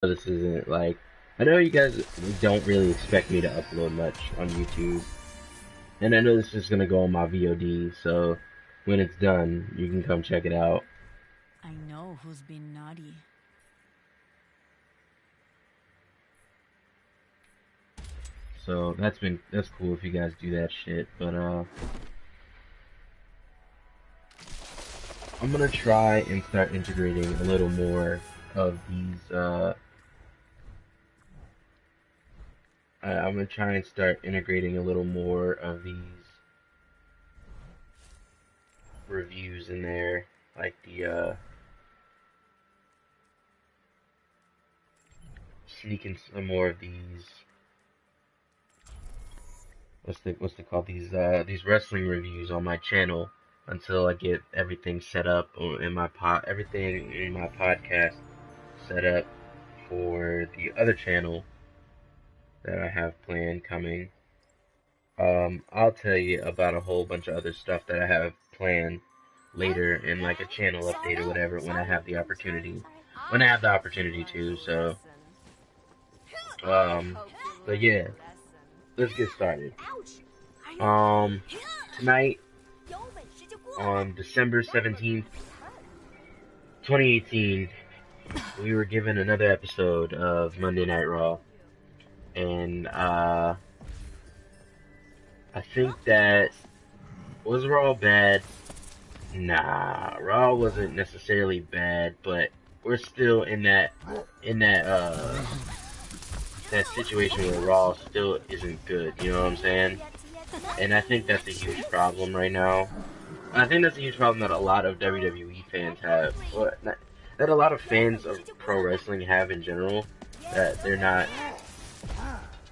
This isn't like, I know you guys don't really expect me to upload much on YouTube, and I know this is gonna go on my VOD, so when it's done, you can come check it out. I know who's been naughty. So that's cool if you guys do that shit, but I'm gonna try and start integrating a little more of these I'm gonna try and start integrating a little more of these reviews in there, like the sneaking some more of these what's they called, these wrestling reviews on my channel until I get everything set up in my everything in my podcast set up for the other channel that I have planned coming. I'll tell you about a whole bunch of other stuff that I have planned later in like a channel update or whatever when I have the opportunity. When I have the opportunity to, so um but yeah, let's get started. Tonight on December 17th, 2018, we were given another episode of Monday Night Raw. And I think that, was Raw bad? Nah, Raw wasn't necessarily bad, but we're still in that that situation where Raw still isn't good, you know what I'm saying? And I think that's a huge problem right now. I think that's a huge problem that a lot of WWE fans have, or that a lot of fans of pro wrestling have in general, that they're not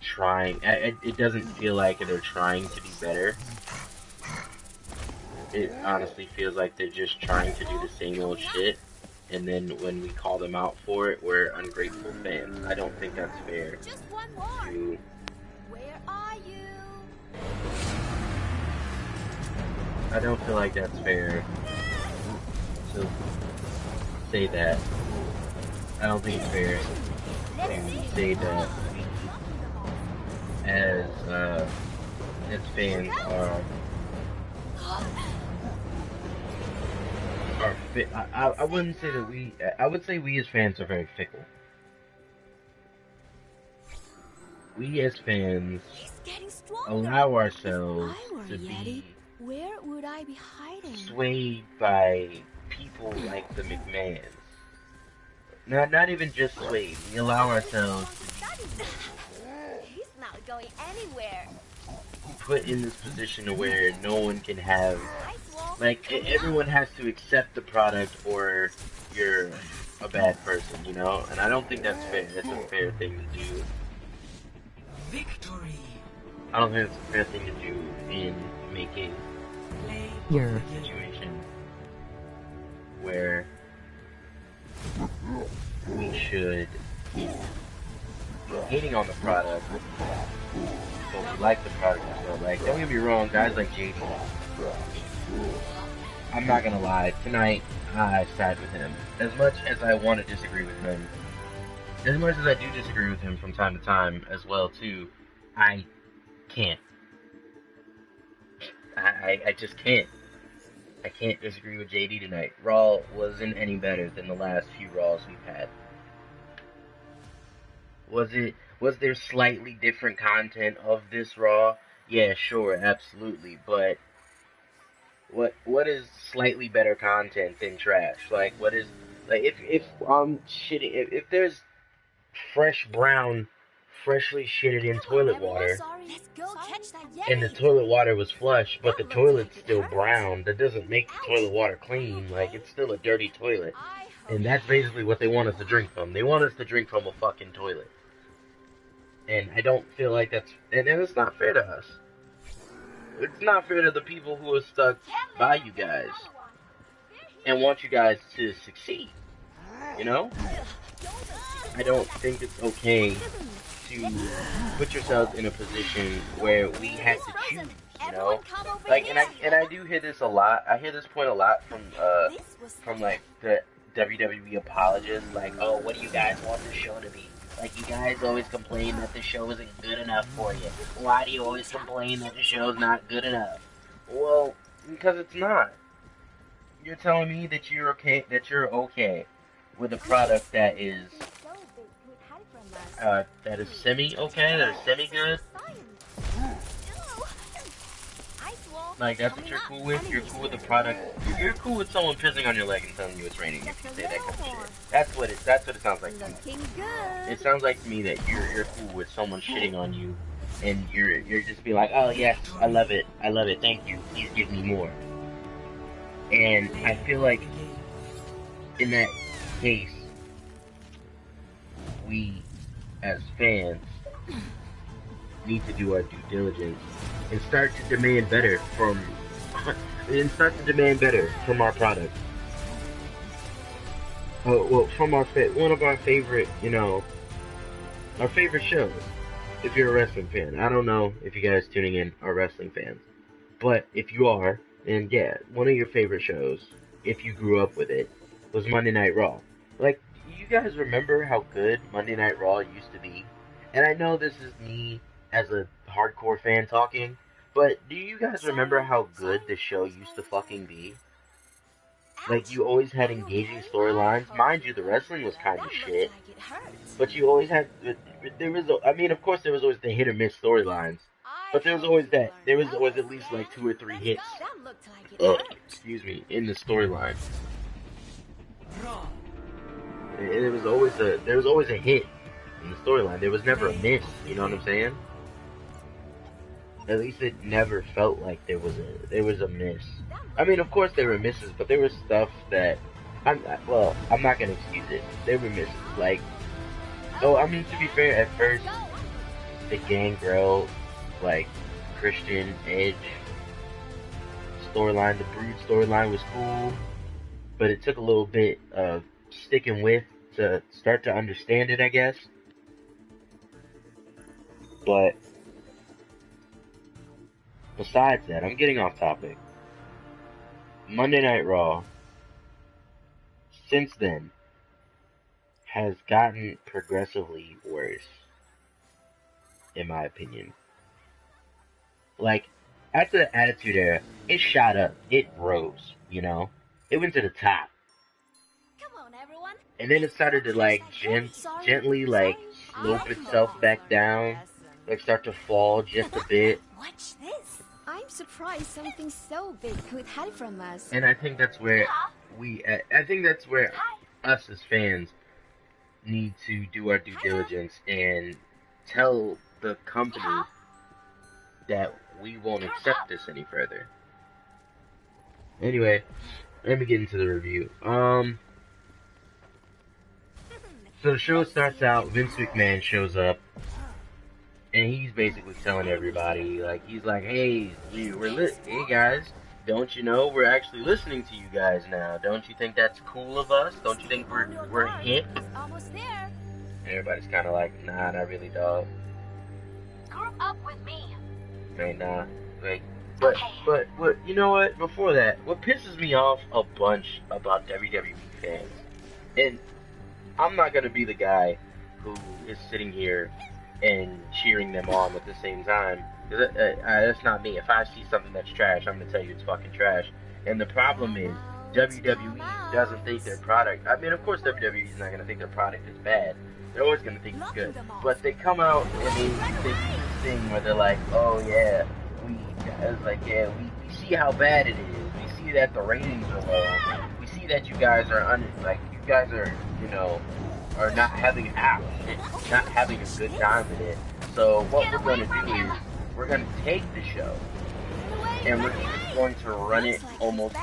trying. It doesn't feel like they're trying to be better. It honestly feels like they're just trying to do the same old shit, and then when we call them out for it, we're ungrateful fans. I don't think that's fair to... Where are you? I don't feel like that's fair to say that. I don't think it's fair to say that as fans are fit. I wouldn't say that we. I would say we as fans are very fickle. We as fans allow ourselves to be Where would I be hiding? swayed by people like the McMahons. Not even just swayed. We allow ourselves to He's not going anywhere. be put in this position to where no one can have, like, everyone has to accept the product or you're a bad person, you know? And I don't think that's fair. That's a fair thing to do. Victory. I don't think it's a fair thing to do in making a situation where we should be hating on the product, but we like the product as well. Like, don't get me wrong, guys like JD, I'm not gonna lie, tonight I sat with him. As much as I want to disagree with him, as much as I do disagree with him from time to time as well too, I can't. I just can't. I can't disagree with JD tonight. Raw wasn't any better than the last few Raws we've had. Was there slightly different content of this Raw? Yeah, sure, absolutely. But what is slightly better content than trash? Like, what is, like, if shitting, if there's fresh brown, freshly shitted in toilet water, and the toilet water was flush, but the toilet's still brown, that doesn't make the toilet water clean. Like, it's still a dirty toilet. And that's basically what they want us to drink from. They want us to drink from a fucking toilet. And I don't feel like that's, and it's not fair to us. It's not fair to the people who are stuck by you guys and want you guys to succeed, you know? I don't think it's okay to put yourselves in a position where we had to choose, you know? Like, and I do hear this a lot. I hear this point a lot from like the WWE apologists, like, oh, what do you guys want the show to be? Like, you guys always complain that the show isn't good enough for you. Why do you always complain that the show's not good enough? Well, because it's not. You're telling me that you're okay with a product that is that is semi okay, that is semi good. Like, that's what you're cool with? You're cool with the product. You're cool with someone pissing on your leg and telling you it's raining if you say that kind of shit. That's what it sounds like to me. It sounds like to me that you're cool with someone shitting on you and you're just be like, oh yes, I love it, thank you, please give me more. And I feel like in that case, we as fans need to do our due diligence and start to demand better from our product. Well, from one of our favorite, our favorite shows. If you're a wrestling fan, I don't know if you guys tuning in are wrestling fans, but if you are, then yeah, one of your favorite shows, if you grew up with it, was Monday Night Raw. Like, do you guys remember how good Monday Night Raw used to be? And I know this is me as a hardcore fan talking, but do you guys remember how good the show used to fucking be? Like, you always had engaging storylines. Mind you, the wrestling was kind of shit, but you always had, of course there was always the hit or miss storylines, but there was always at least like 2 or 3 hits, excuse me, in the storyline. There was always a hit in the storyline. There was never a miss, you know what I'm saying? At least it never felt like there was a miss. I mean, of course there were misses, but there was stuff that I'm not gonna excuse it. There were misses, like, to be fair, at first the Gangrel, like, Christian Edge storyline, the Brood storyline was cool, but it took a little bit of sticking with to start to understand it, I guess. But besides that, I'm getting off topic. Monday Night Raw, since then, has gotten progressively worse, in my opinion. Like, after the Attitude Era, it shot up. It rose, It went to the top. Come on, everyone. And then it started to, like, gently, like, slope itself back down. Like, start to fall just a bit. Watch this. I'm surprised something so big could hide from us. And I think that's where us as fans need to do our due diligence and tell the company that we won't accept this any further. Anyway, let me get into the review. So the show starts out, Vince McMahon shows up, and he's basically telling everybody, like, he's like, hey, hey guys, don't you know we're actually listening to you guys now? Don't you think that's cool of us? Don't you think we're hip? Almost there. And everybody's kind of like, nah, not really, dog. Group up with me. Man, nah. Like, but what? You know what? Before that, what pisses me off a bunch about WWE fans, and I'm not gonna be the guy who is sitting here and cheering them on at the same time. That's not me. If I see something that's trash, I'm gonna tell you it's fucking trash. And the problem is, WWE doesn't think their product. I mean, of course, WWE is not gonna think their product is bad. They're always gonna think it's good. But they come out and they do this thing where they're like, oh yeah, we see how bad it is. We see that the ratings are low. We see that you guys are are not having not having a good time with it. So what we're going to do is we're going to take the show and we're just going to run it almost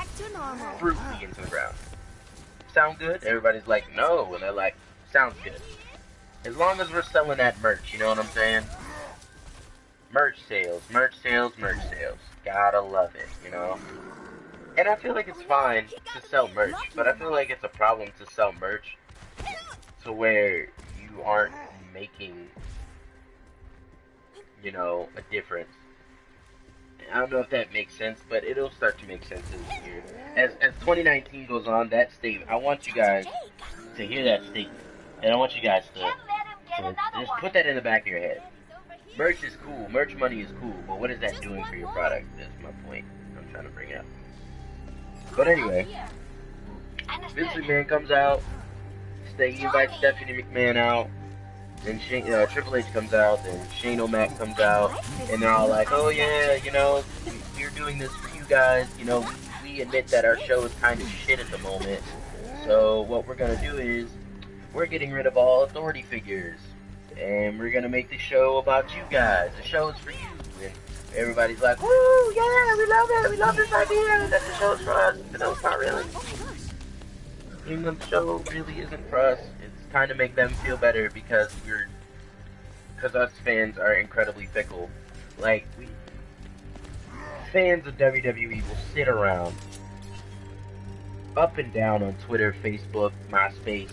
brutally into the ground. Sound good? Everybody's like, no, and they're like, sounds good. As long as we're selling that merch, you know what I'm saying? Merch sales. Gotta love it, And I feel like it's fine to sell merch, but I feel like it's a problem to sell merch to where you aren't making, a difference. I don't know if that makes sense, but it'll start to make sense this year. As 2019 goes on, that statement, I want you guys to hear that statement. And I want you guys to just put that in the back of your head. Merch is cool, merch money is cool, but what is that doing for your product? That's my point I'm trying to bring up. But anyway, Vince McMahon comes out, he invites Stephanie McMahon out, then Triple H comes out, then Shane O'Mac comes out, and they're all like, oh yeah, you know, we're doing this for you guys, you know, we admit that our show is kind of shit at the moment, so what we're gonna do is, we're getting rid of all authority figures, and we're gonna make the show about you guys, the show is for you, and everybody's like, woo, yeah, we love this idea, that the show's for us, but no, it's not really. Even though the show really isn't for us, it's kind of make them feel better because us fans are incredibly fickle. Like, fans of WWE will sit around, up and down on Twitter, Facebook, MySpace,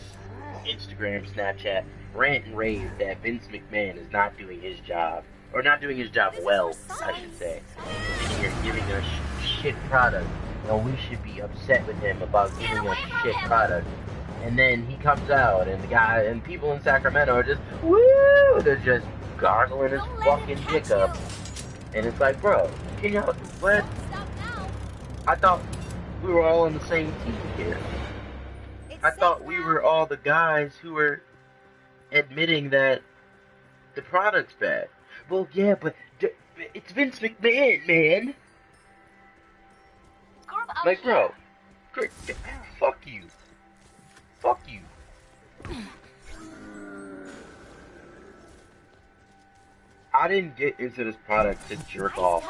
Instagram, Snapchat, rant and rave that Vince McMahon is not doing his job, or not doing his job well, I should say. Sitting here giving us shit product. And we should be upset with him about giving us shit product. And then he comes out, and the guy and people in Sacramento are just, woo! They're just gargling his fucking dick up. And it's like, bro, can you, what? I thought we were all on the same team here. I thought we were all the guys who were admitting that the product's bad. Well, yeah, but it's Vince McMahon, man. Like, bro, fuck you. Fuck you. I didn't get into this product to jerk off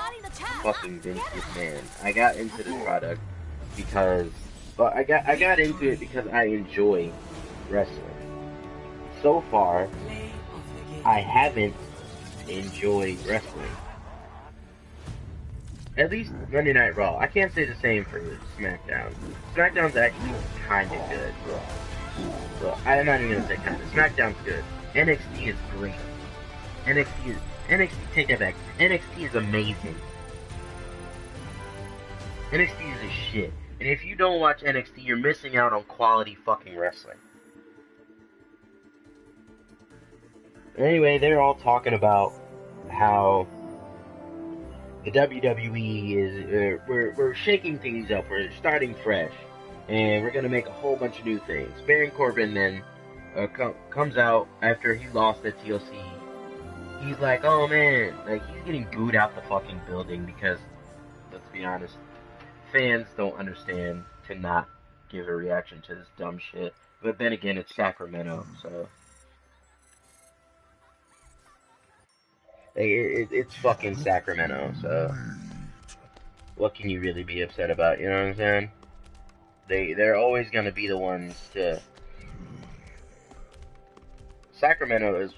fucking Vince McMahon. I got into this product because, well, I got into it because I enjoy wrestling. So far, I haven't enjoyed wrestling. At least Monday Night Raw. I can't say the same for SmackDown. SmackDown's actually kind of good. Well, I'm not even gonna say kind of. SmackDown's good. NXT is great. NXT, take that back. NXT is amazing. NXT is a shit. And if you don't watch NXT, you're missing out on quality fucking wrestling. Anyway, they're all talking about how the WWE is, we're shaking things up, we're starting fresh, and we're gonna make a whole bunch of new things. Baron Corbin then comes out after he lost at TLC. He's like, oh man, like, he's getting booed out the fucking building because, let's be honest, fans don't understand to not give a reaction to this dumb shit. But then again, it's Sacramento, so it's fucking Sacramento, so what can you really be upset about, you know what I'm saying? They're always gonna be the ones to... Sacramento is,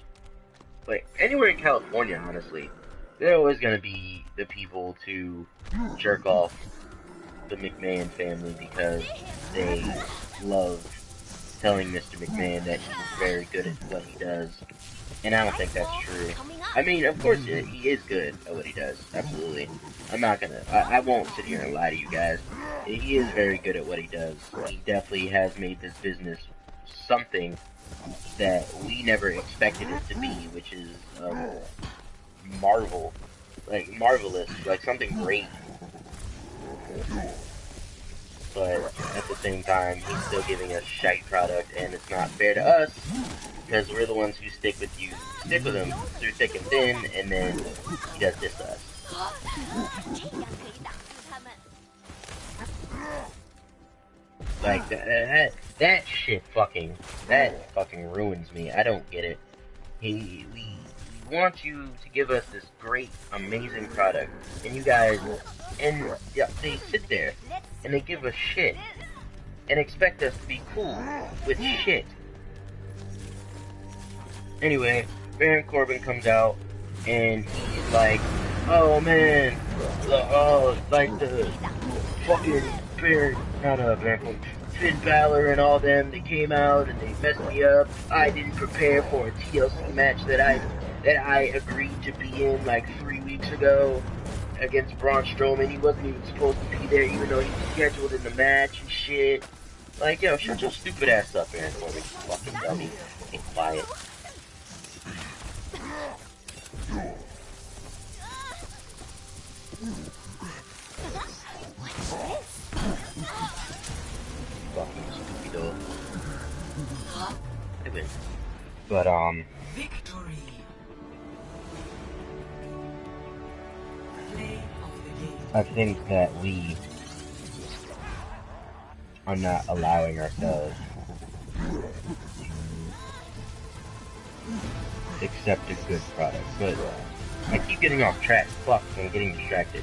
like, anywhere in California, honestly, they're always gonna be the people to jerk off the McMahon family because they love telling Mr. McMahon that he's very good at what he does. And I don't think that's true. I mean, of course, he is good at what he does. Absolutely. I'm not gonna... I won't sit here and lie to you guys. He is very good at what he does. He definitely has made this business something that we never expected it to be, which is marvelous, like something great. But at the same time, he's still giving us shite product, and it's not fair to us because we're the ones who stick with him through thick and thin, and then he does this to us. Like that shit fucking ruins me. I don't get it. We want you to give us this great, amazing product, and you guys, and yeah, they sit there and they give us shit and expect us to be cool with shit. Anyway, Baron Corbin comes out and he's like, oh man, like the fucking Finn Balor and all them, they came out and they messed me up. I didn't prepare for a TLC match that I agreed to be in like 3 weeks ago. against Braun Strowman. He wasn't even supposed to be there, even though he was scheduled in the match and shit. Like, yo, shut your stupid ass up, Baron Corbin, you fucking dummy. Be quiet. Fucking stupido. But, Victory. I think that we are not allowing ourselves to accept a good product. But I keep getting off track. Fuck, I'm getting distracted.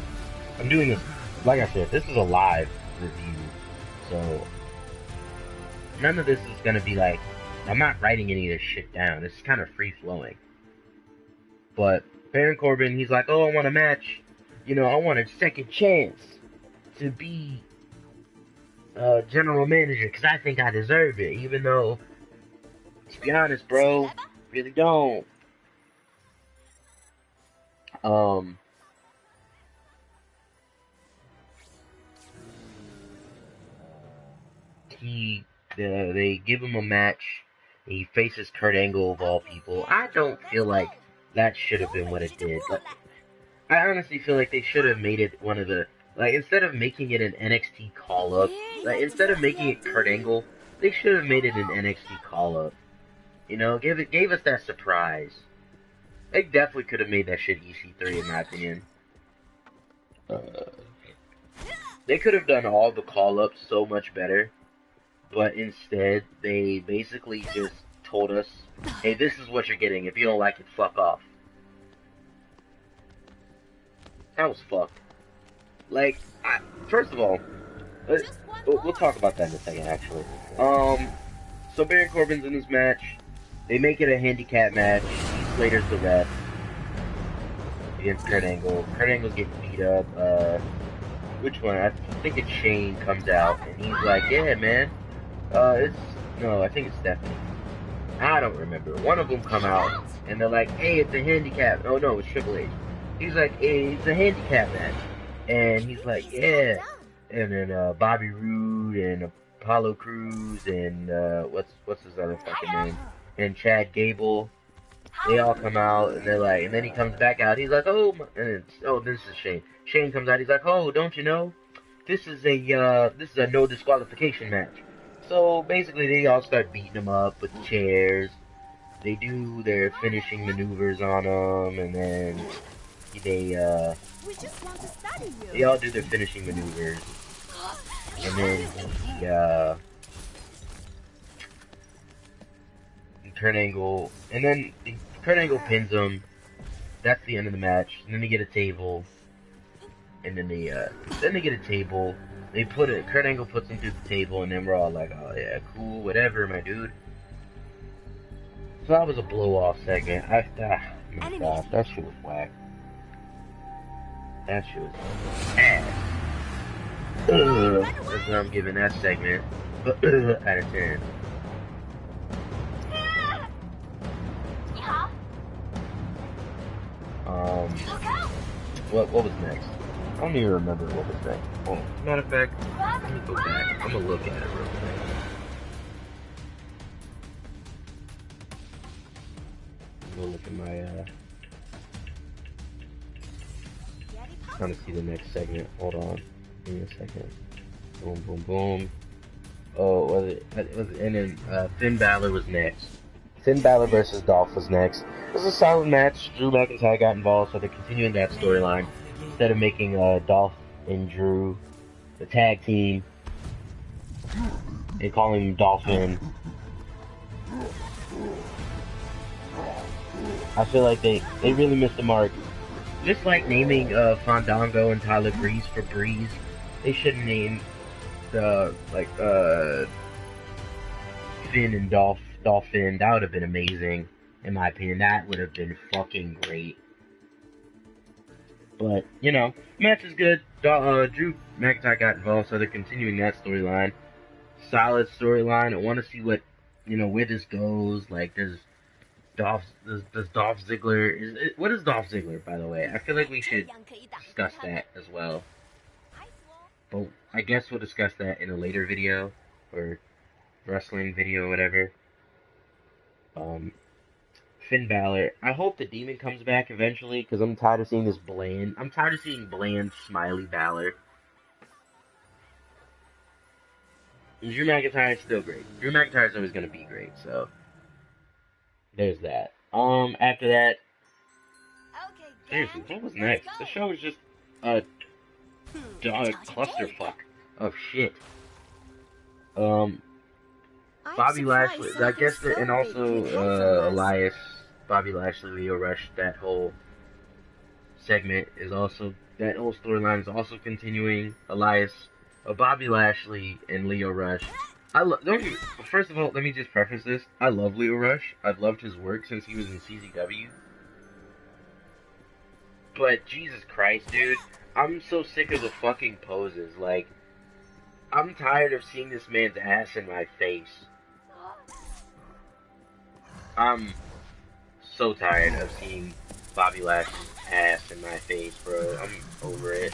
I'm doing this, like I said, this is a live review. So, none of this is gonna be like, I'm not writing any of this shit down. It's kind of free flowing. But Baron Corbin, he's like, oh, I want a match. You know, I want a second chance to be general manager because I think I deserve it. Even though, to be honest, bro, really don't. They give him a match. He faces Kurt Angle of all people. I don't feel like that should have been what it did. Like, I honestly feel like they should have made it one of the, like, instead of making it an NXT call-up, like, instead of making it Kurt Angle, they should have made it an NXT call-up. You know, gave us that surprise. They definitely could have made that shit EC3 in my opinion. They could have done all the call-ups so much better, but instead, they basically just told us, hey, this is what you're getting. If you don't like it, fuck off. That was fucked. Like, first of all, we'll talk about that in a second, actually. So Baron Corbin's in this match. They make it a handicap match. Heath Slater's the ref against Kurt Angle. Kurt Angle's getting beat up. Which one? I think it's Shane comes out, and he's like, yeah, man. I think it's Stephanie. I don't remember. One of them come out, and they're like, hey, it's a handicap. Oh, no, it's Triple H. He's like, hey, it's a handicap match. And he's like, yeah. And then, Bobby Roode, and Apollo Crews, and, what's his other fucking name? And Chad Gable. They all come out, and they're like, and then he comes back out. He's like, oh, this is Shane. Shane comes out. He's like, oh, don't you know? This is a no disqualification match. So basically, they all start beating him up with chairs. They do their finishing maneuvers on him, and then they all do their finishing maneuvers, and then Kurt Angle, and then Kurt Angle pins him. That's the end of the match. And then they get a table, and then they get a table. They put it. Kurt Angle puts him through the table, and then we're all like, "Oh yeah, cool, whatever, my dude." So that was a blow-off segment. My gosh, that shit was whack. That shit was ass. That's what I'm giving that segment. Out of 10. What was next? I don't even remember what was next. Oh, matter of fact, let me go back. I'm gonna look at it real quick. I'm gonna look at my, trying to see the next segment. Hold on. Give me a second. Boom, boom, boom. Oh, was it, and then, Finn Balor was next. Finn Balor versus Dolph was next. It was a solid match. Drew McIntyre got involved, so they're continuing that storyline. Instead of making Dolph and Drew the tag team, they call him Dolphin. I feel like they really missed the mark. Just like naming Fandango and Tyler Breeze for Breeze, they should name Finn and Dolphin. That would have been amazing, in my opinion. That would have been fucking great. But, you know, match is good. Drew McIntyre got involved, so they're continuing that storyline. Solid storyline. I want to see what, where this goes. Like, Does Dolph Ziggler what is Dolph Ziggler, by the way? I feel like we should discuss that as well. But I guess we'll discuss that in a later video or wrestling video, whatever. Finn Balor. I hope the Demon comes back eventually because I'm tired of seeing this bland. I'm tired of seeing bland, smiley Balor. And Drew McIntyre is still great. Drew McIntyre is always going to be great, so there's that. After that, seriously, what was next? The show was just a clusterfuck of shit. Bobby Lashley, I guess, and also Elias, Bobby Lashley, Leo Rush. That whole segment is also that whole storyline is also continuing. Elias, Bobby Lashley, and Leo Rush. First of all, let me just preface this. I love Leo Rush. I've loved his work since he was in CZW. But Jesus Christ, dude, I'm so sick of the fucking poses. Like, I'm tired of seeing this man's ass in my face. I'm so tired of seeing Bobby Lashley's ass in my face, bro. I'm over it.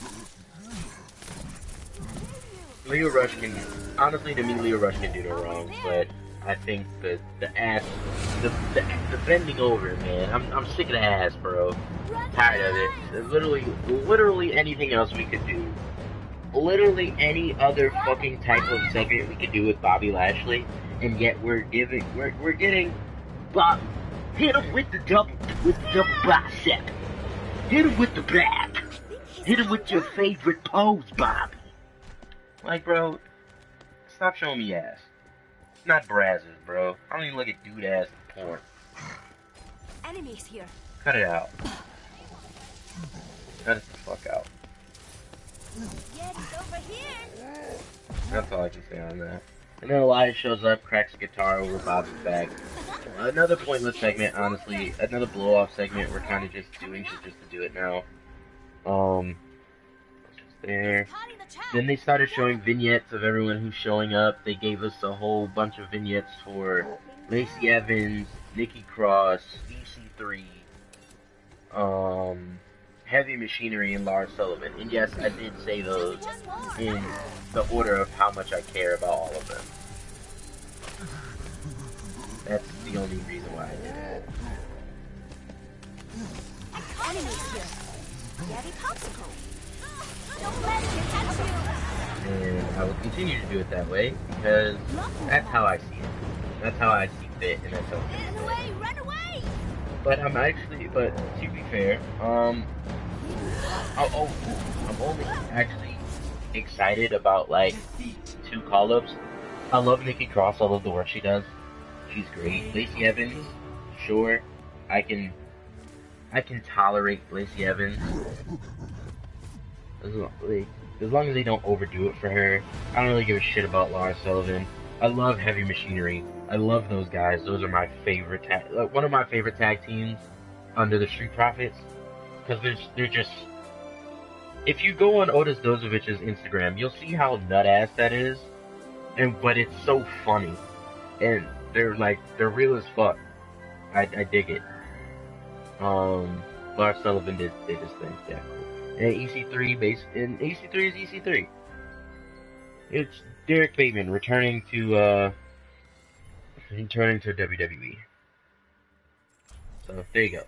Leo Rush can, honestly, to me, Leo Rush can do no wrong, but I think the ass, the bending over, man. I'm sick of the ass, bro. Tired of it. There's literally anything else we could do. Literally any other fucking type of segment we could do with Bobby Lashley, and yet we're getting Bob. Hit him with the double bicep. Hit him with the back. Hit him with your favorite pose, Bobby. Like, bro, stop showing me ass. It's not Brazzers, bro. I don't even look at dude ass in porn. Enemies here. Cut it out. Cut it the fuck out. Get over here. That's all I can say on that. And then Elias shows up, cracks a guitar over Bob's back. Another pointless segment, honestly. Another blow-off segment. We're kind of just doing shit just to do it now. There. Then they started showing vignettes of everyone who's showing up. They gave us a whole bunch of vignettes for Lacey Evans, Nikki Cross, EC3, Heavy Machinery, and Lars Sullivan. And yes, I did say those in the order of how much I care about all of them. That's the only reason why I did it. And I will continue to do it that way because that's how I see it. That's how I see fit, and that's how I see fit. But to be fair, I'm only actually excited about like 2 call-ups. I love Nikki Cross. I love the work she does. She's great. Lacey Evans, sure, I can tolerate Lacey Evans as long as they don't overdo it for her. I don't really give a shit about Lars Sullivan. I love Heavy Machinery. I love those guys. Those are my favorite one of my favorite tag teams under the Street Profits, because they're just. If you go on Otis Dozovich's Instagram, you'll see how nut ass that is, but it's so funny, and they're real as fuck. I dig it. Lars Sullivan did his thing, yeah. And EC3 EC3 is EC3. It's Derek Bateman returning to WWE. So there you go.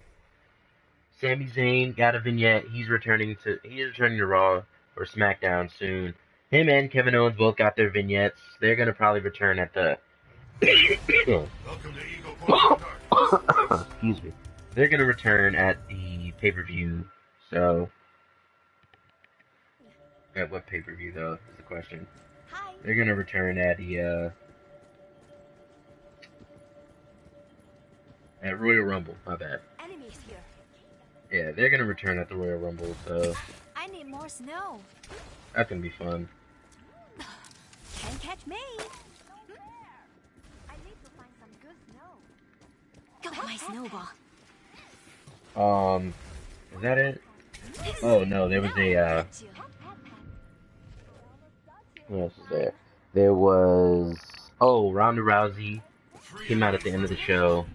Sami Zayn got a vignette. He's returning to Raw or SmackDown soon. Him and Kevin Owens both got their vignettes. They're gonna probably return at the excuse me. They're gonna return at the pay-per-view. So at what pay-per-view though is the question. They're gonna return at the at Royal Rumble. My bad. Enemies here. Yeah, they're gonna return at the Royal Rumble. So I need more snow. that's gonna be fun. Can't catch me. I need to find some good snow. Got my snowball. Is that it? Oh no, there was a what else was there? There was Ronda Rousey came out at the end of the show.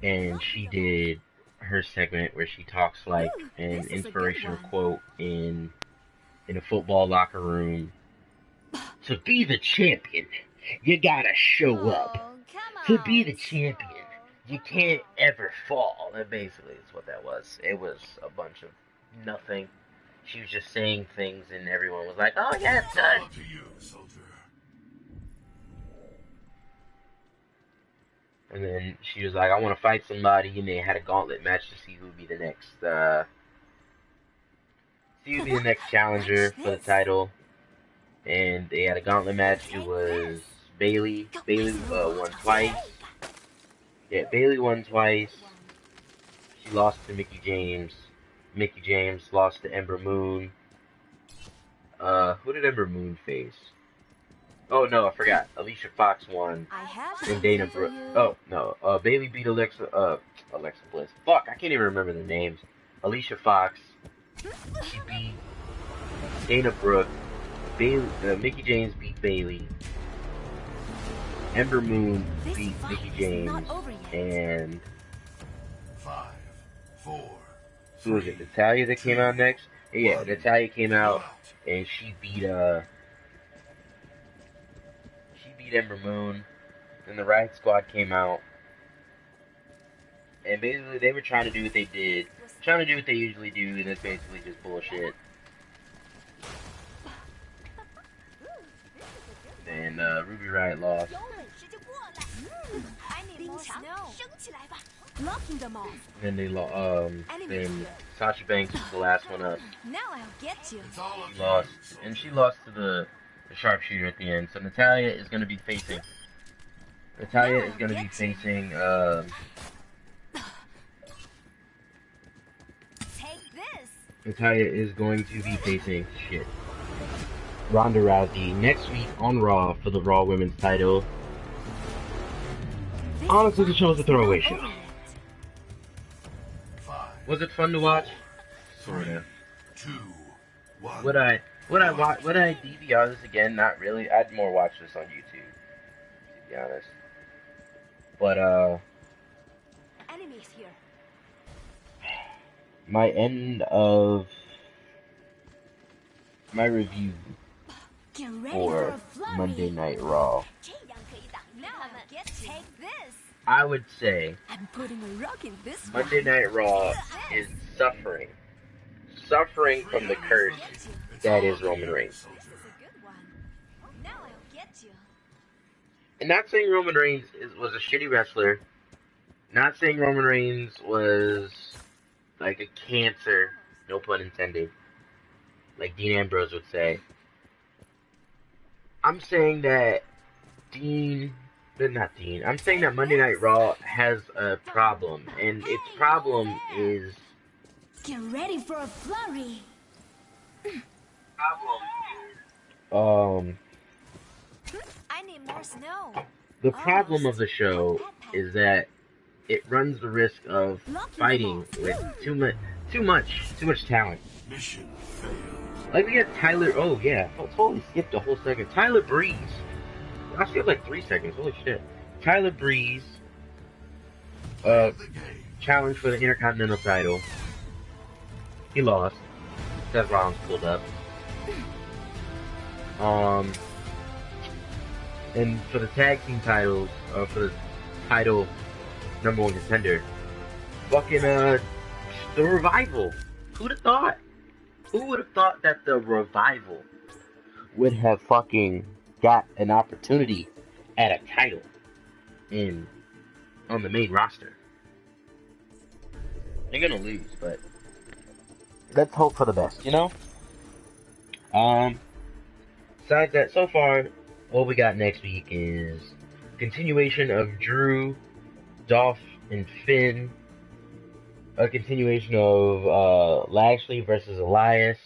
and she did her segment where she talks like Ooh, an this is a good inspirational one. quote in a football locker room. To be the champion, you gotta show up. Oh, come To be the on. champion, you can't ever fall. And basically, that's what that was. It was a bunch of nothing. She was just saying things, and everyone was like, "Oh yeah, son." Up to you, soldier. And then she was like, "I want to fight somebody," and they had a gauntlet match to see who would be the next challenger Watch for the this. title. And they had a gauntlet match. It Take was this. Bailey. Bailey won twice. Take. Yeah, Bailey won twice. She lost to Mickey James. Mickey James lost to Ember Moon. Who did Ember Moon face? Oh no, I forgot. Alicia Fox won. I have And Dana something for Brooke. you. Oh no, Bailey beat Alexa Bliss. Fuck, I can't even remember the names. Alicia Fox. She beat Dana Brooke. Mickey James beat Bailey. Ember Moon This beat fight Mickey is James. not over yet. And 5, 4. who was it? Natalia that came out next? Yeah, One. Natalia came out You're and she beat Ember Moon. Then the Riot Squad came out. And basically they were trying to do what they did. Trying to do what they usually do, and it's basically just bullshit. And Ruby Riot lost. I need more snow. Blocking them off. Then then Sasha Banks was the last one up. Now I'll get you. It's all up She to lost, you, soldier. and she lost to the sharpshooter at the end. So Natalia is going to be facing. Natalia is going to be facing. Take this. Natalia is going to be facing Ronda Rousey next week on Raw for the Raw Women's title. This Honestly, the fight show was a is throwaway not show. over yet. 5, Was it fun to watch? 3, Sorta. 2, 1. Would I DVR this again? Not really. I'd more watch this on YouTube, to be honest. But Enemies here. my end of my review Get ready for a flurry. Monday Night Raw, Now I'll get you. Take this. I would say I'm putting a rock in this one. Monday Night Raw is suffering from the curse that is Roman Reigns. This is a good one. Now I'll get you. And not saying Roman Reigns was a shitty wrestler. Not saying Roman Reigns was like a cancer, no pun intended, like Dean Ambrose would say. I'm saying that I'm saying that Monday Night Raw has a problem, and its problem is Get ready for a flurry. I need more snow. the problem of the show is that it runs the risk of fighting with too much talent. Mission failed. Like we got Tyler. Oh yeah, I totally skipped a whole second. Tyler Breeze. I skipped like 3 seconds. Holy shit. Tyler Breeze. The game. Challenged for the Intercontinental title. He lost. Seth Rollins pulled up. And for the tag team titles, for the title number one contender, fucking the Revival. Who'd have thought? Who would have thought that the Revival would have fucking got an opportunity at a title on the main roster? They're gonna lose, but let's hope for the best, you know? Besides that, so far, what we got next week is continuation of Drew, Dolph, and Finn. A continuation of Lashley versus Elias.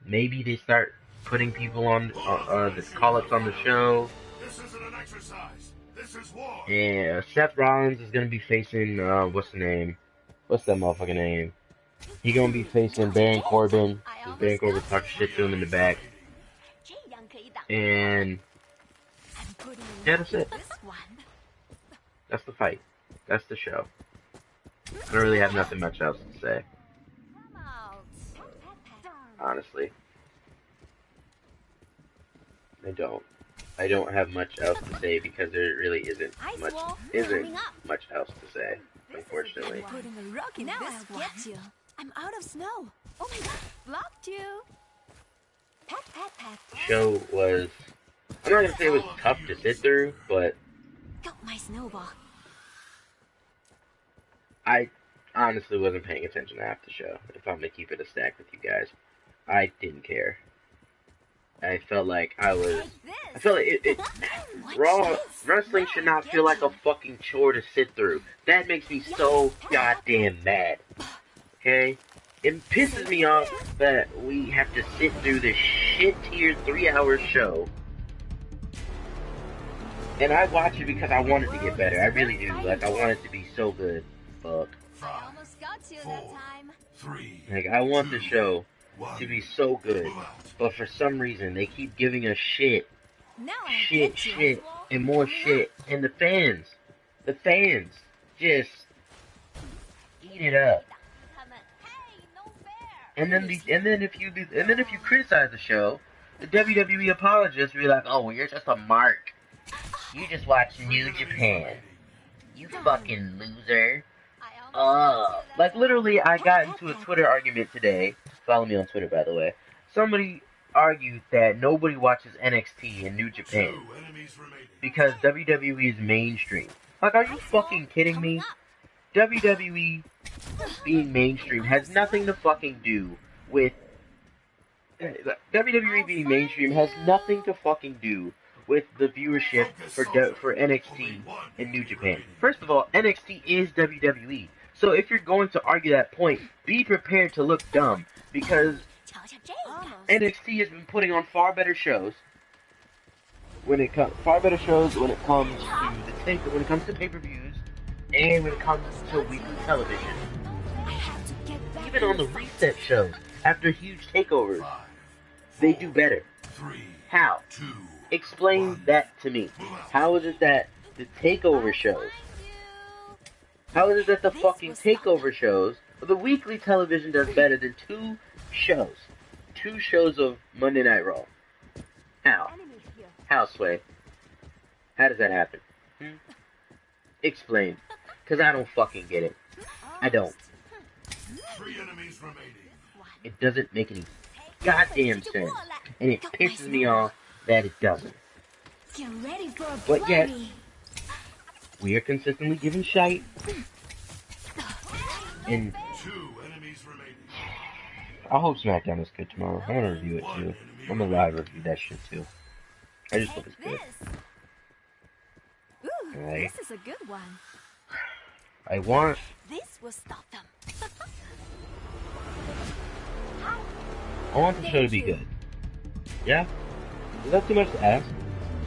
Maybe they start putting people on the call-ups on the show. This isn't an exercise. This is war. And Seth Rollins is gonna be facing what's the name? What's that motherfucking name? He gonna be facing Baron Corbin. 'Cause Baron Corbin talked shit to him in the back. And Yeah, that's it. That's the fight. That's the show. I don't really have nothing much else to say, honestly. I don't. I don't have much else to say because there really isn't much else to say, unfortunately. Putting a rock in this one. Get you. I'm out of snow. Oh my god, blocked you. Pat, pat, pat. Show was, I'm not gonna say it was tough to sit through, but Got my snowball. I honestly wasn't paying attention to half the show. If I'm gonna keep it a stack with you guys, I didn't care. I felt like Raw wrestling should not feel like a fucking chore to sit through. That makes me so goddamn mad. Okay? It pisses me off that we have to sit through this shit-tier 3-hour show. And I watch it because I want it to get better. I really do. Like, I want it to be so good. Fuck. 5, 4, 3, Like, I want the show to be so good. But for some reason, they keep giving us shit, and more shit. And the fans just eat it up. And then if you criticize the show, the WWE apologists will be like, "Oh, well, you're just a mark. You just watch New Japan. You fucking loser." Like literally, I got into a Twitter argument today. Follow me on Twitter, by the way. Somebody argued that nobody watches NXT in New Japan because WWE is mainstream. Like, are you fucking kidding me? WWE being mainstream has nothing to fucking do with WWE being mainstream has nothing to fucking do with the viewership for NXT in New Japan. First of all, NXT is WWE. So if you're going to argue that point, be prepared to look dumb because NXT has been putting on far better shows when it comes to pay-per-views and when it comes to weekly television. Even on the reset shows after huge takeovers, they do better. How? Explain that to me. How is it that the takeover shows? How is it that the fucking takeover shows, the weekly television does better than two shows of Monday Night Raw? How? How, Sway? How does that happen? Explain. Because I don't fucking get it. I don't. 3 enemies remaining. It doesn't make any goddamn sense. And it pisses me off that it doesn't. But yet, we are consistently giving shite. And 2 enemies remaining. I hope SmackDown is good tomorrow. I'm gonna review it too. I'm gonna live review that shit too. I just hope it's good. Right? This is a good one. I want This will stop them. the show to be good. Yeah? Is that too much to ask?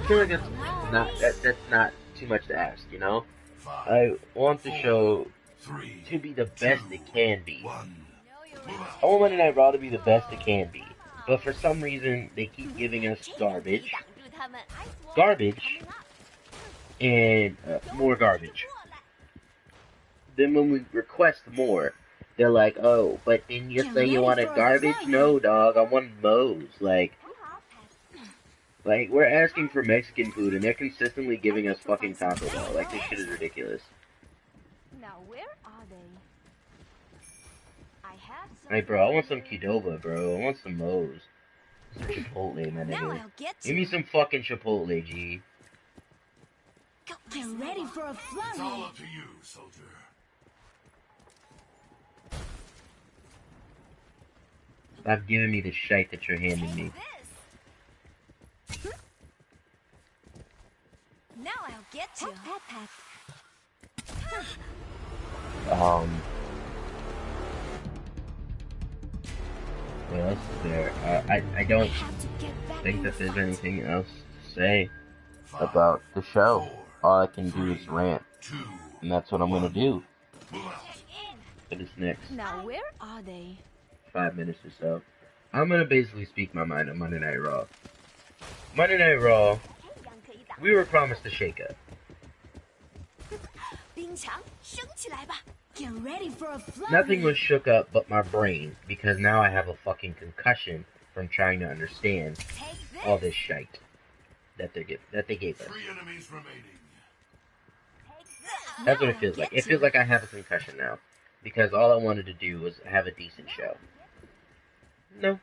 I feel like that's not too much to ask, you know? 5, I want the show 3, to be the best it can be. 1. I want Monday Night Raw to be the best it can be. But for some reason, they keep giving us garbage, and more garbage. Then when we request more, they're like, "Oh, but didn't you say you wanted garbage?" No, dog, I wanted Moe's. Like we're asking for Mexican food, and they're consistently giving us fucking Taco Bell. Like, this shit is ridiculous. Now where are they? I have some. Hey, bro, I want some Qdoba, bro. I want some Moe's. Some Chipotle, my Now nigga. I'll get Give you. me some fucking Chipotle, G. Get ready for a It's flurry. all up to you, soldier. Stop giving me the shite that you're handing me. Now I'll get you. Pat, pat, pat. What else is there? I don't Have to get back think in that the there's fight. anything else to say 5, about the show. 4, All I can do is 3, rant, 2, and that's what I'm gonna do move out. for this next Now where are they? 5 minutes or so. I'm gonna basically speak my mind on Monday Night Raw. Monday Night Raw We were promised a shakeup. 冰墙升起来吧 Get ready for a flurry. Nothing was shook up but my brain, because now I have a fucking concussion from trying to understand Take this. all this shite that they gave us. 3 enemies remaining. That's what Now it feels I'll like. get It feels you. like I have a concussion now, because all I wanted to do was have a decent show. No.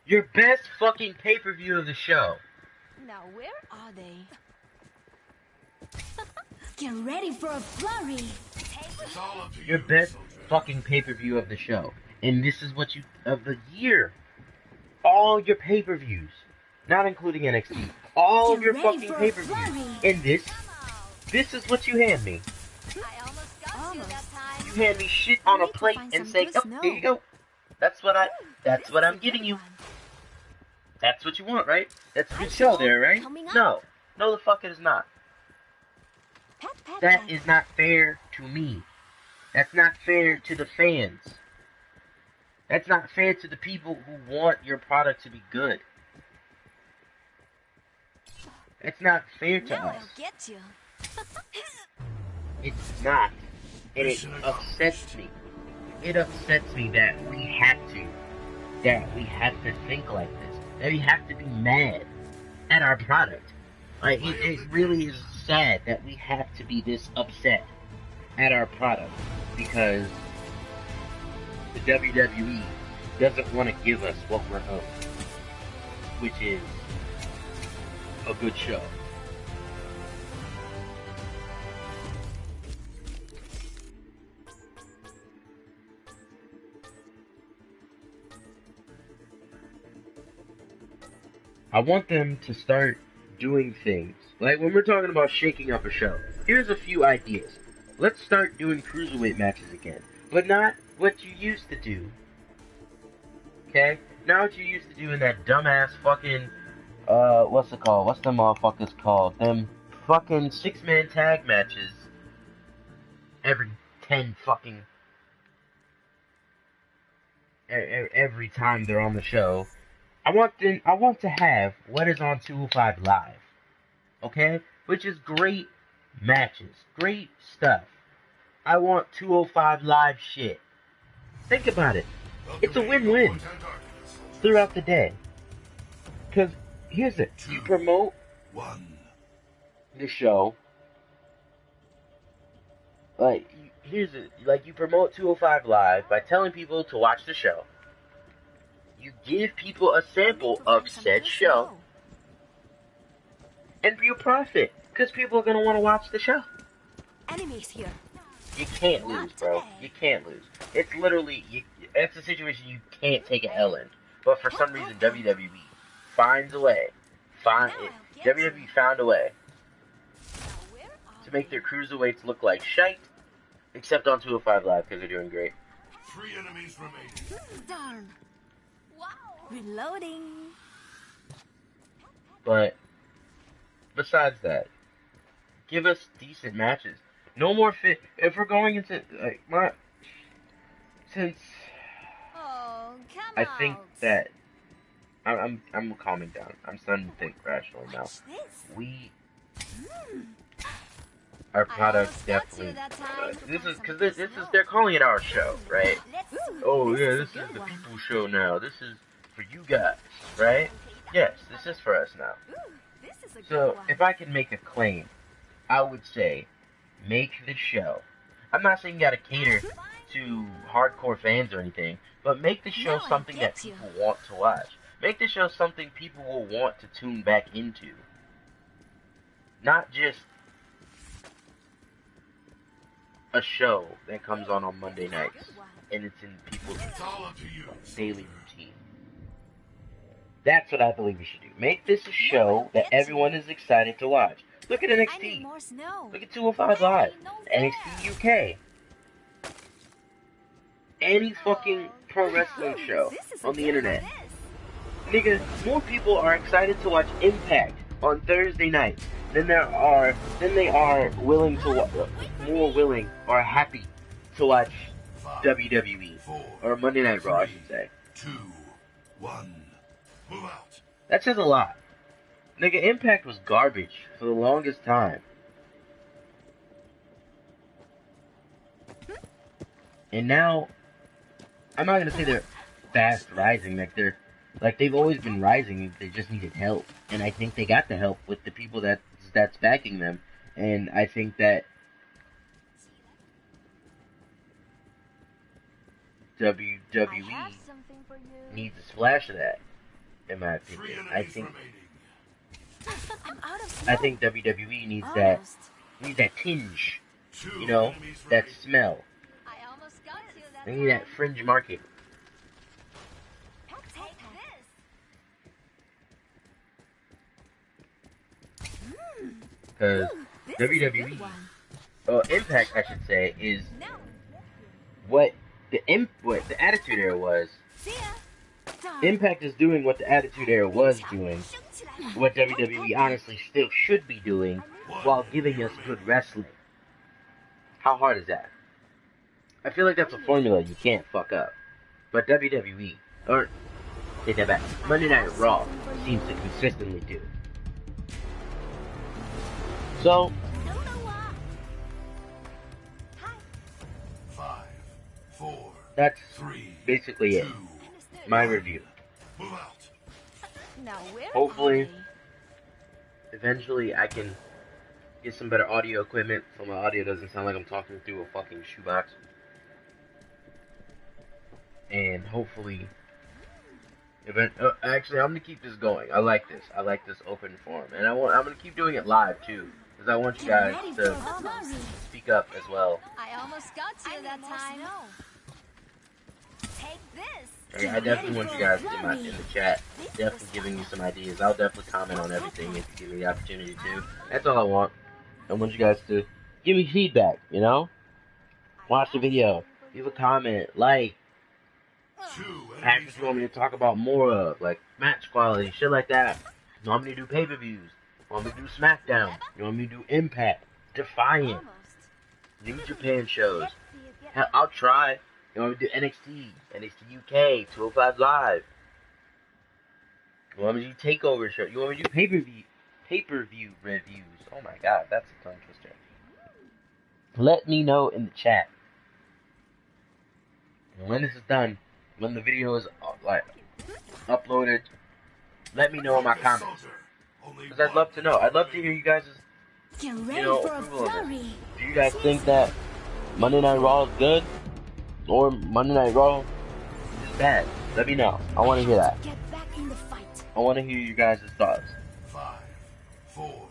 Your best fucking pay-per-view of the show. Now where are they? Get ready for a flurry. It's all up to Your you, best soldier. fucking pay-per-view of the show. And this is what you, of the year. All your pay-per-views. Not including NXT. All of Get your ready fucking for a pay-per-views. flurry. And this is what you hand me. I almost got you that time. You hand me shit on a I need to plate find and some say, good oh, snow. here you go. That's what This is I'm a getting good you. one. That's what you want, right? That's a Hi, good show Joel. there, right? Coming up. No. No, the fuck it is not. Pat, pat, That pat. is not fair to me. That's not fair to the fans. That's not fair to the people who want your product to be good. It's not fair to Now us. I'll get you. It's not. And it Mission upsets accomplished. me. It upsets me that we have to think like this. That we have to be mad at our product. Like, it really is sad that we have to be this upset at our product because the WWE doesn't want to give us what we're owed, which is a good show. I want them to start doing things. Like when we're talking about shaking up a show, here's a few ideas. Let's start doing cruiserweight matches again. But not what you used to do. Okay? Not what you used to do in that dumbass fucking, what's it called? What's them motherfuckers called? Them fucking 6-man tag matches every 10 fucking, every time they're on the show. I want to have what is on 205 Live, okay? Which is great matches, great stuff. I want 205 Live shit. Think about it. It's a win-win throughout the day. Because here's it: you promote 1. the show. Like here's it: like you promote 205 Live by telling people to watch the show. You give people a sample of said show, and you profit, because people are going to want to watch the show. Enemies here. You can't lose, bro. You can't lose. It's literally, it's a situation you can't take an L in. But for some reason, WWE finds a way. WWE found a way to make their cruiserweights look like shite, except on 205 Live, because they're doing great. 3 enemies remaining. Darn. Wow. Reloading. But besides that, give us decent matches. No more fit. If we're going into since Oh, come I out. think that I'm calming down. I'm starting to think rationally now. Watch this. Our I product almost got definitely. you that time. This is because this is they're calling it our show, right? Let's Oh yeah, this a is good the one. people's show now. This is for you guys, right? Yes, this is for us now. Ooh, this is a good So one. if I can make a claim, I would say, make the show. I'm not saying you gotta cater to hardcore fans or anything, but make the show Now I something that get you. people want to watch. Make the show something people will want to tune back into. Not just a show that comes on Monday nights and it's in people's It's all up to you, daily soldier. routine. That's what I believe we should do. Make this a show that everyone is excited to watch. Look at I need NXT. more snow. Look at 205 Live. Hey, no NXT UK. Any fucking pro wrestling show This is a on the good internet. one. Nigga, more people are excited to watch Impact on Thursday night than they are willing to more willing or happy to watch 5, WWE 4, or Monday Night Raw, I should say. 2, 1. Move out. That says a lot. Nigga, Impact was garbage for the longest time. And now, I'm not gonna say they're fast rising, like they've always been rising, they just needed help. And I think they got the help with the people that's backing them. And I think that WWE needs a splash of that, in my opinion. I think WWE needs that tinge, you know, that smell. They need that fringe market. Because WWE, Impact, I should say, is what the Attitude Era was. Impact is doing what the Attitude Era was doing, what WWE honestly still should be doing, while giving us good wrestling. How hard is that? I feel like that's a formula you can't fuck up. But WWE, or take that back, Monday Night Raw seems to consistently do. So, 5, 4, that's 3, basically it. 2, My review. move out. Hopefully, eventually I can get some better audio equipment so my audio doesn't sound like I'm talking through a fucking shoebox. And hopefully, actually, I'm gonna keep this going. I like this. I like this open forum, and I'm gonna keep doing it live too, because I want you guys to speak up as well. I almost got you that time. Take this. I definitely want you guys to get in the chat, definitely giving me some ideas. I'll definitely comment on everything if you give me the opportunity to. That's all I want. I want you guys to give me feedback, you know? Watch the video, leave a comment, like, ask if you want me to talk about more of, like, match quality, shit like that. You want me to do pay-per-views? You want me to do SmackDown? You want me to do Impact? Defiant? New Japan shows? Hell, I'll try. You want me to do NXT, NXT UK, 205 Live? You want me to do Takeover show? You want me to do pay-per-view reviews? Oh my god, that's a tongue twister. Let me know in the chat. And when this is done, when the video is uploaded, let me know in my comments. Because I'd love to know. I'd love to hear you guys' approval of this. Do you guys think that Monday Night Raw is good? Or Monday Night Raw is bad? Let me know. I want to hear that. I want to hear you guys' thoughts. 5, 4,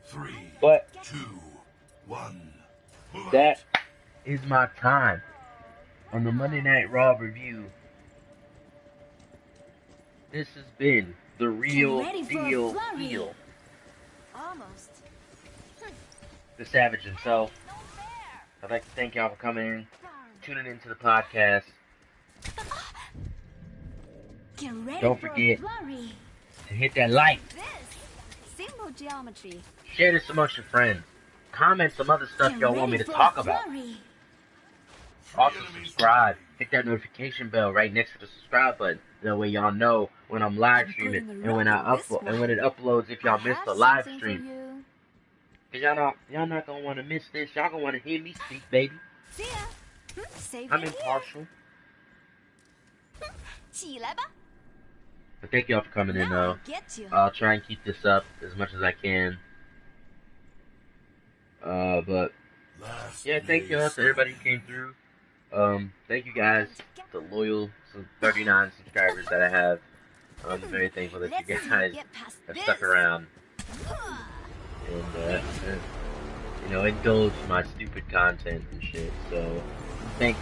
3, But 2, 1. that is my time on the Monday Night Raw review. This has been the real deal heel. Almost. The Savage himself. I'd like to thank y'all for coming in, tuning into the podcast. Don't forget to hit that like. Simple geometry. Share this amongst your friends. Comment some other stuff y'all want me to talk about. Also subscribe. Hit that notification bell right next to the subscribe button. That way y'all know when I'm live streaming and when I upload and when it uploads if y'all missed the live stream. Cause y'all not gonna want to miss this. Y'all gonna want to hear me speak, baby. See ya. I'm impartial. But thank y'all for coming in though. I'll try and keep this up as much as I can. But yeah, thank y'all to everybody who came through. Thank you guys, the loyal 39 subscribers that I have. I'm very thankful that you guys have stuck around and indulge my stupid content and shit. So thanks.